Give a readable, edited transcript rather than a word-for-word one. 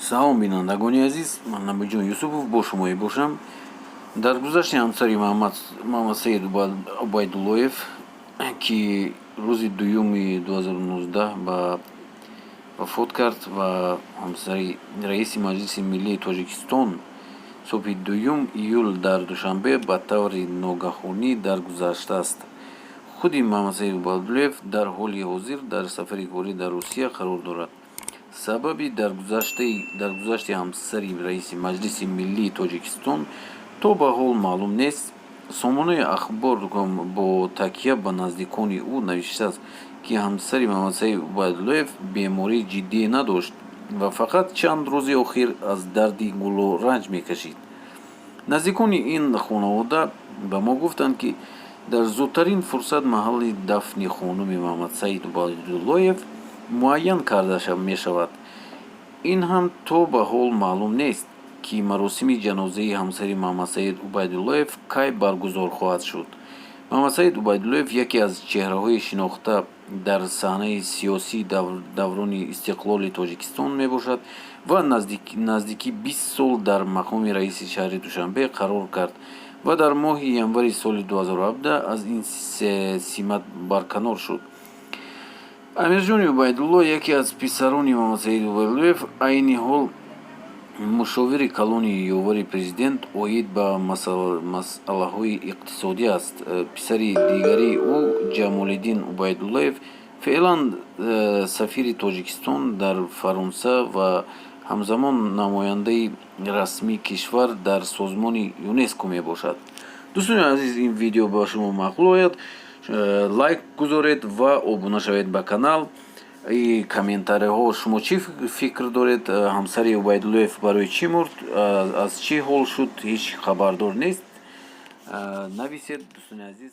Салом бинандагони азиз, ман Намиҷон Юсупов бо шумо мебошам. Дар гузашти ҳамсари Муҳаммад Саид Убайдуллоев, ки рӯзи 2 вафот кард ва ҳамсари раиси Маҷлиси Миллии Тоҷикистон субҳи 2 июл дар душанбе ба таври ногаҳонӣ даргузаштааст. Худи Муҳаммад Саид Убайдуллоев дар ҳоли ҳозир дар сафари корӣ дар Русия қарор дорад. Сабаби даргузашти ҳамсари раиси Маҷлиси Миллии Тоҷикистон то ба ҳол маълум нест. Сомонаи ахбор бо такя ба наздикони ӯ навиштааст, ки ҳамсари Муҳаммад Саид Убайдуллоев бемории ҷиддие надошт ва фақат чанд рӯзи охир аз дарди гуло ранҷ мекашид. Наздикони ин хонавода ба мо гуфтанд, ки дар зудтарин фурсат маҳалли дафни хонуми Муҳаммад Саид Убайдуллоев муайян карда мешавад. Ин ҳам то ба ҳол маълум нест, ки маросими ҷанозаи ҳамсари Муҳаммад Саид Убайдуллоев кай баргузор хоҳад шуд. Муҳаммад Саид Убайдуллоев яке аз чеҳраҳои шинохта дар саҳнаи сиёсии даврони истиқлоли Тоҷикистон мебошад ва наздики 20 сол дар мақоми раиси шаҳри Душанбе қарор кард ва дар моҳи январи соли 2017 аз ин симат барканор шуд. Амирҷони Убайдулло, яке аз писарони Муҳаммад Саид Убайдуллоев, айни ҳол мушовири калони ёвари президент оид ба масъалаҳои иқтисодӣ аст. Писари дигари ӯ, Ҷамолиддин Убайдуллоев, феълан сафири Тоҷикистон дар Фаронса ва ҳамзамон намояндаи расмии кишвар дар созмони ЮНЕСКО мебошад. Дӯстони азиз, ин видео ба шумо маъқул ояд, лайк гузоред ва обуна шавед ба канал. Комментарияҳо шумо чӣ фикр доред? Ҳамсари Убайдуллоев барои чӣ мурд? Аз чӣ ҳол шуд? Ҳеҷ хабардор нест. Нависед, дӯстони азиз.